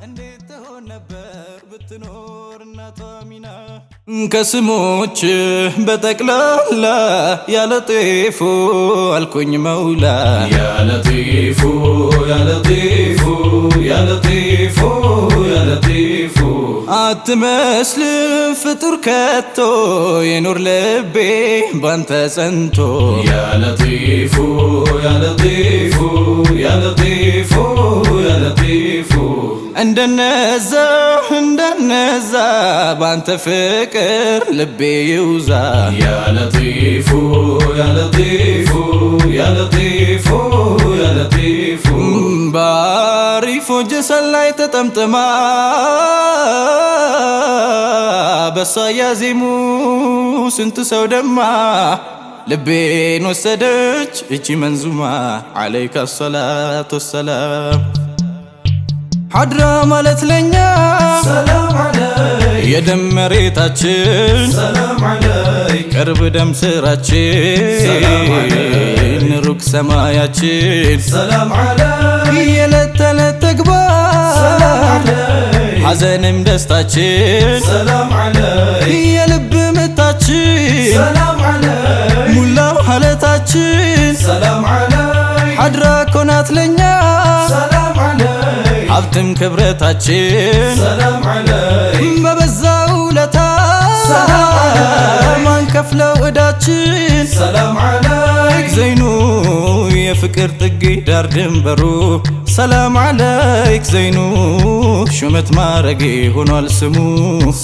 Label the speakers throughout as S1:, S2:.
S1: እንዴት ሆነ ነበር ብትኖር እናቷ ሚና ከስሞች በጠቅላላ ያለጤፉ አልኩኝ መውላ ያለጤፉ ያለጤፉ ያለጤፉ ያለጤፉ አትመስልም ፍጡር ከቶ የኖር ልቤ ባንተ ጸንቶ ያለጤፉ ያለጤፉ ያለጤፉ ያለጤፉ እንደነዛ ባንተ ፍቅር ልቤ ይውዛ ያለጤፉ ያለጤፉ ያለጤፉ ያለጤፉ ባሪፎ ጀሰል ላይ ተጠምጥማ በሷ ያዜሙ ስንት ሰው ደማ ልቤን ወሰደች እቺ መንዙማ عليك الصلاة والسلام ሐድራ ማለት ለኛ ሰላም አለይክ የደም መሬታችን ሰላም አለይክ ቅርብ ደም ስራችን ሰላም አለይክ ሩቅ ሰማያችን ሰላም አለይክ የዕለት ተዕለት ተግባር ሰላም አለይክ ሐዘንም ደስታችን ሰላም አለይክ የልብ ምታችን ሰላም አለይክ ሙላው ሐለታችን ሰላም አለይክ ሐድራ ኮናት ለኛ ሰላም አለይክ ሀብትም ክብረታችን ሰላም አለይክ በበዛው ውለታ ሰላም አለይክ ማንከፍለው ዕዳችን ሰላም አለይክ ዘይኑ የፍቅር ጥግ ዳር ድንበሩ ሰላም አለይክ ዘይኑ ሹመት ማረጌ ሆኗል ስሙ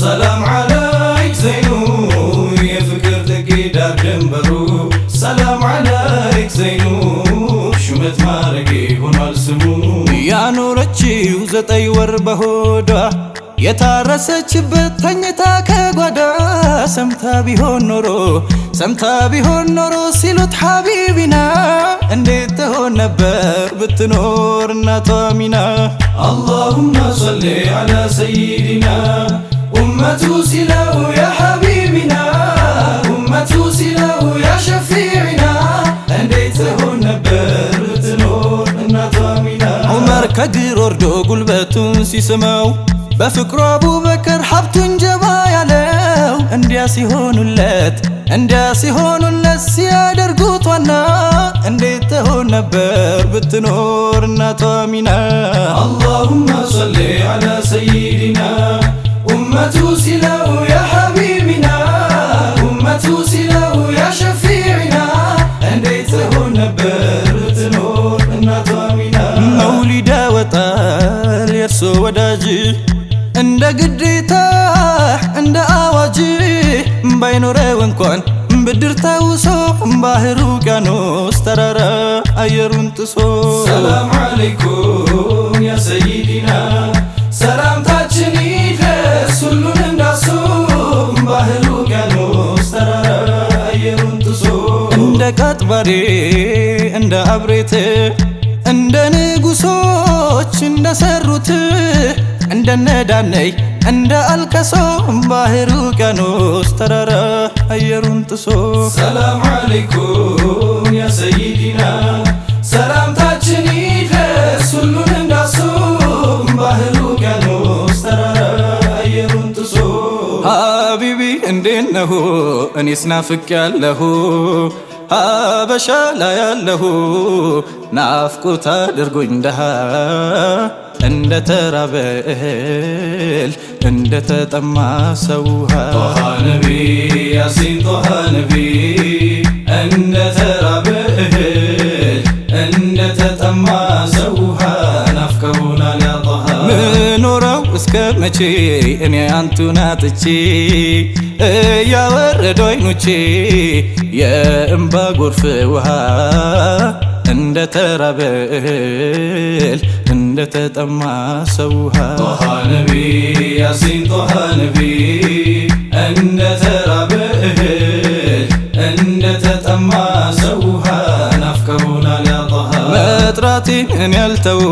S1: ሰላም አለይክ ዘይኑ የፍቅር ጥግ ዳር ድንበሩ ሰላም አለይክ ዘይኑ ሹመት ማረጌ ሆኗል ስሙ ያኖረችው 9 ወር በሆዷ የታረሰችበት ተኝታ ከጓዳ ሰምታ ቢሆን ኖሮ ሲሉት ሐቢቢና እንዴት ትሆን ነበር ብትኖር እናቷ ሚና اللهم صل على سيدنا أمته ሲለው يا حبيبنا أمته ሲለው يا شفيعنا እንዴት ትሆን ነበር ብትኖር እናቷ ሚና ዑመር ከግር ወርዶ ጉልበቱን ሲስመው በፍቅሩ አቡበከር ሀብቱን ጀባ ያለው እንዲያ ሲሆኑለት ሲያደርጉት ዋና እንዴት ትሆን ነበር ብትኖር እናቷ ሚና اللهم صل على سيدنا أمته ሲለው يا حبيبنا أمته ሲለው يا شفيعنا እንዴት ትሆን ነበር ብትኖር እናቷ ሚና መውሊዳ ወጣል የርሶ ወዳጅ እንደ ግዴታ እንደ አዋጅ ባይኖረው እንኳን ብድር ተውሶ ባህሩ ውቅያኖስ ተራራ አየሩን ጥሶ ሰላም አለይኩም ያ ሰይዲና ሰላምታችን ይድረስ ሁሉን እንዳሶ ባህሩ ውቅያኖስ ተራራ አየሩን ጥሶ እንደ ቃጥባሬ እንደ አብሬት እንደ ንጉሶች እንደሰሩት እንደነዳነይ እንደ አልከሶ ባህሩ ውቅያኖስ ተራራ አየሩን ጥሶ ሰላም አለይኩም ያ ሰይዲና ሰላምታችን ይድረስ ሁሉን እንዳሶ ባህሩ ውቅያኖስ ተራራ አየሩን ጥሶ ሀቢቢ እንዴት ነሁ እኔስ ናፍቄያለሁ ሀበሻ ላይ ያለሁ ናፍቆት አድርጎኝ ደሃ እንደ ተራበ እህል እንደ ተጠማ ሰው ጦሃ ነቢ ያሲን ጦሃ ነቢ እንደ ተራበ እህል እንደ ተጠማ ሰው ናፍቀውናል ያ ጦሃ ምኖረው እስከ መቼ እኔ አንቱን አጥቼ እያወረዱ አይኖቼ የእንባ ጎርፍ ውሃ እንደ ተራበ እህል እንደ ተጠማ ሰው ጦሃ ነቢ ያሲን ጦሃ ነቢ እንደ ተራበ እህል እንደ ተጠማ ሰው ናፍቀውናል ያ ጦሃ መጥራቴን እኔ ያልተው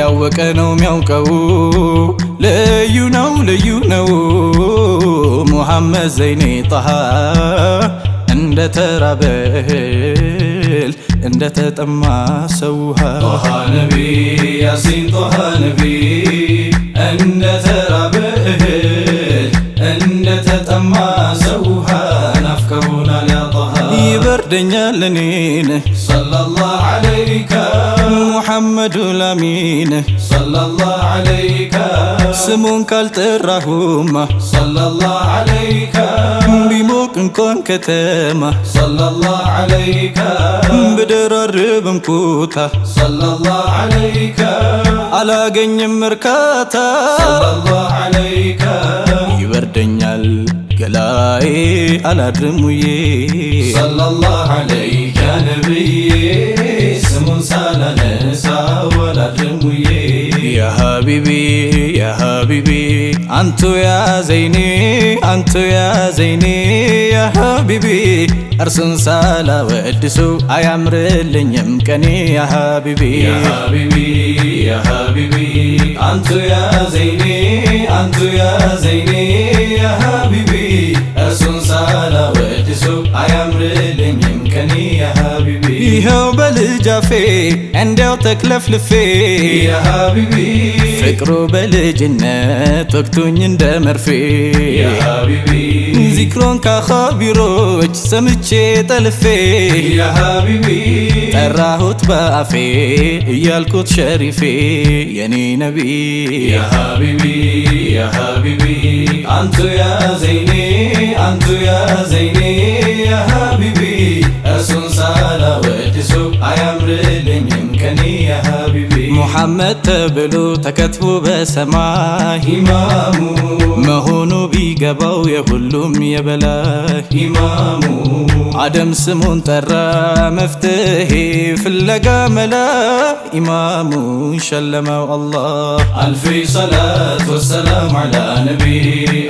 S1: ያወቀ ነው የሚያውቀው ልዩ ነው ሙሐመድ ዘይኔ ጣሃ እንደ ተራበ እህል እንደ ተጠማ ሰው ጦሃ ነቢ ያሲን ጦሃ ነቢ ይወደኛል እኔን
S2: ሰለላሁ ዐለይከ
S1: ሙሐመዱ ላሚን
S2: ሰለላሁ ዐለይከ
S1: ስሙን ካልጠራሁማ
S2: ሰለላሁ ዐለይከ
S1: ቢሞቅ እንኳን ከተማ
S2: ሰለላሁ ዐለይከ
S1: ብደራርብም ኩታ
S2: ሰለላሁ ዐለይከ
S1: አላገኝም እርካታ
S2: ሰለላሁ ዐለይከ
S1: ይበርደኛል ገላዬ አላድርም ውዬ
S2: ሰለላሁ ዐለይከ ነብዬ ስሙን ሳላነሳው አላድርም ውዬ
S1: ያ ሀቢቢ ያ ሀቢቢ አንቱ ያ ዘይኔ አንቱ ያ ዘይኔ ያ ሀቢቢ እርሱን ሳላወድሱ አያምርልኝም ቀኔ ያ ሀቢቢ
S2: ያ ሀቢቢ ያ ሀቢቢ አንቱ ያ ዘይኔ አንቱ ያ ዘይኔ ያ ሀቢቢ እርሱን ሳላወድሱ አያምርልኝም ቀኔ ያ ሀቢቢ
S1: ይኸው በልጃፌ እንዲያው ተክለፍልፌ
S2: ያ ሀቢቢ
S1: ፍቅሩ በልጅነት ወቅቱኝ እንደ መርፌ
S2: ያ ሀቢቢ
S1: ዚክሮን ካኻቢሮች ሰምቼ ጠልፌ
S2: ያ ሀቢቢ
S1: ጠራሁት በአፌ እያልኩት ሸሪፌ የኔ ነቢ
S2: ያ ሀቢቢ ያ ሀቢቢ አንቱ ያ ዘይኔ አንቱ ያ ዘይኔ ያ ሀቢቢ እርሱን ሳላወድሱ አያምርልኝም ቀኔ ያ ሀቢቢ
S1: ሙሐመድ ተብሎ ተከትቦ በሰማይ
S2: ኢማሙ
S1: መሆኑ ቢገባው የሁሉም የበላይ
S2: ኢማሙ
S1: አደም ስሙን ጠራ መፍትሄ ፍለጋ መላ ኢማሙን ሸለመው አላህ
S2: አልፊ ሰላት ወሰላም ዐላ ነቢ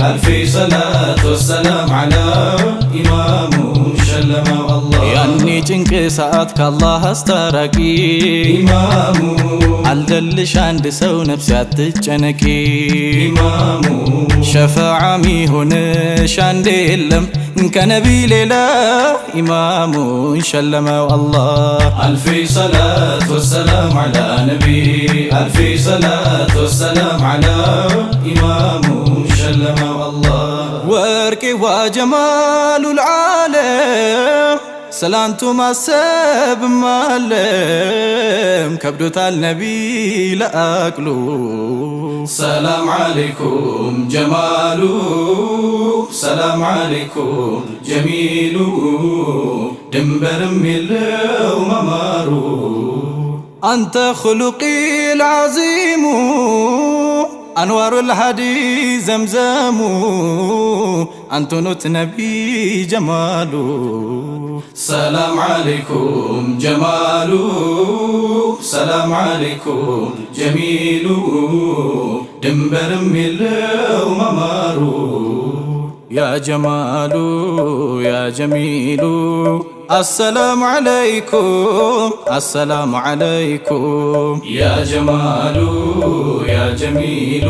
S2: አልፊ ሰላት ወሰላም ዐላ ኢማሙ ሸለመው አላህ
S1: ያኔ ጭንቅ ሰዓት ከአላህ አስታራቂ
S2: ኢማሙ
S1: አልደልሽ አንድ ሰው ነፍስ አትጨነቂ
S2: ኢማሙ
S1: ሸፋዓሚ ሆነሽ አንድ የለም ከነቢ ሌላ ኢማሙን ሸለመው አላህ
S2: አልፊ ሰላት ወሰላም ዐላ ነቢ አልፊ ሰላት ወሰላም ዐላ ኢማሙ ሸለመው አላህ
S1: ወርቄዋ ጀማሉል ዓለም ስላንቱ ማሰብም አለም ከብዶታል ነቢ ለአቅሉ
S2: ሰላም ዐለይኩም ጀማሉ ሰላም ዐለይኩም ጀሚሉ ድንበርም የለው መማሩ
S1: አንተ ኹሉቂል ዐዚሙ አንዋሩል ሃዲ ዘምዘሙ አንቱኑት ነቢ ጀማሉ
S2: ሰላም ዐለይኩም ጀማሉ ሰላም ዐለይኩም ጀሚሉ ድንበርም የለው መማሩ
S1: ያ ጀማሉ ያ ጀሚሉ አሰላሙ ዐለይኩም አሰላሙ ዐለይኩም
S2: ያ ጀማሉ ያ ጀሚሉ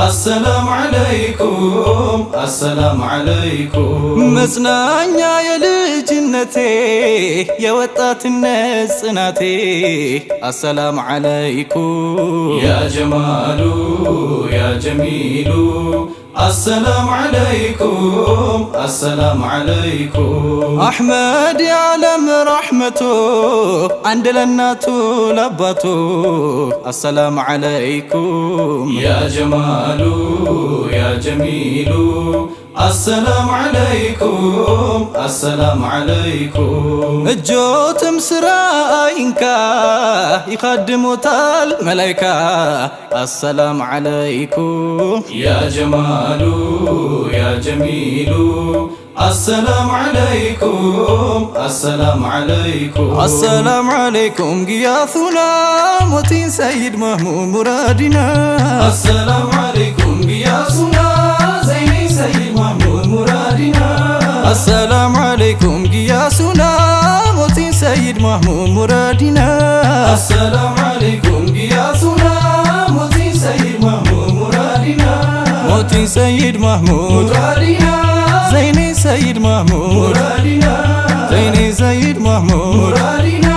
S2: አሰላሙ ዐለይኩም አሰላሙ ዐለይኩም
S1: መጽናኛ የልጅነቴ የወጣትነት ጽናቴ አሰላሙ ዐለይኩም
S2: ያ ጀማሉ ያ ጀሚሉ አሰላሙ ዐለይኩም አሰላሙ ዐለይኩም
S1: አሕመድ የዓለም ረሕመቱ አንድ ለናቱ ለአባቱ አሰላሙ ዐለይኩም
S2: ያ ጀማሉ ያ ጀሚሉ አሰላሙ ዐለይኩም አሰላሙ ዐለይኩም
S1: እጆትም ስራ አይንካ ይኻድሙታል መላይካ አሰላሙ ዐለይኩም
S2: ያ ጀማሉ ያ ጀሚሉ አሰላሙ ዐለይኩም አሰላሙ ዐለይኩም
S1: አሰላሙ ዐለይኩም ግያሱና ሞቲን ሰይድ መህሙድ ሙራዲና
S2: አሰላሙ ዐለይኩም ግያሱና ዘይኔ ሰይድ መህሙድ ሙራዲና
S1: አሰላሙ ዐለይኩም ግያሱና ሞቲን ሰይድ መህሙድ ሙራዲና
S2: አሰላሙ ዐለይኩም ግያሱና ሞቲን ሰይድ መህሙድ ሙራዲና
S1: ሞቲን ሰይድ መህሙድ
S2: ሙራዲና
S1: ዘይኔ ሰይድ መህሙድ
S2: ሙራዲና
S1: ዘይኔ ሰይድ መህሙድ
S2: ሙራዲና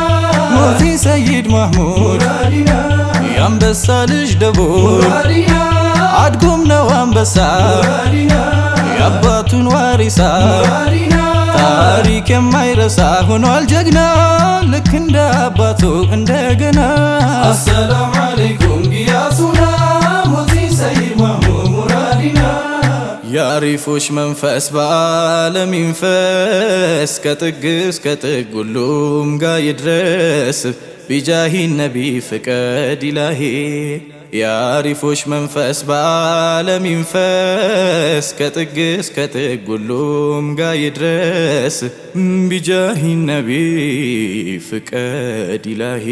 S1: ሞቲን ሰይድ መህሙድ
S2: ሙራዲና
S1: የአንበሳ ልጅ ደቦል
S2: ሙራዲና
S1: አድጎም ነው አንበሳ
S2: ሙራዲና
S1: የአባቱን ዋሪሳ
S2: ሙራዲና
S1: ታሪክ ታሪክ የማይረሳ ሆኗል ጀግና ልክ እንደ አባቱ እንደገና።
S2: አሰላሙ አለይኩም ጊያሱና ሙዚ ሰይድ ማህሙድ ሙራዲና።
S1: የአሪፎች መንፈስ በዓለም ይንፈስ ከጥግ እስከ ጥግ ሁሉም ጋ ይድረስ ቢጃሂ ነቢ ፍቀድ ኢላሂ። የአሪፎች መንፈስ በዓለም ይንፈስ ከጥግ እስከ ጥግ ሁሉም ጋ ይድረስ ቢጃሂ ነቢ ፍቀድ ኢላሂ።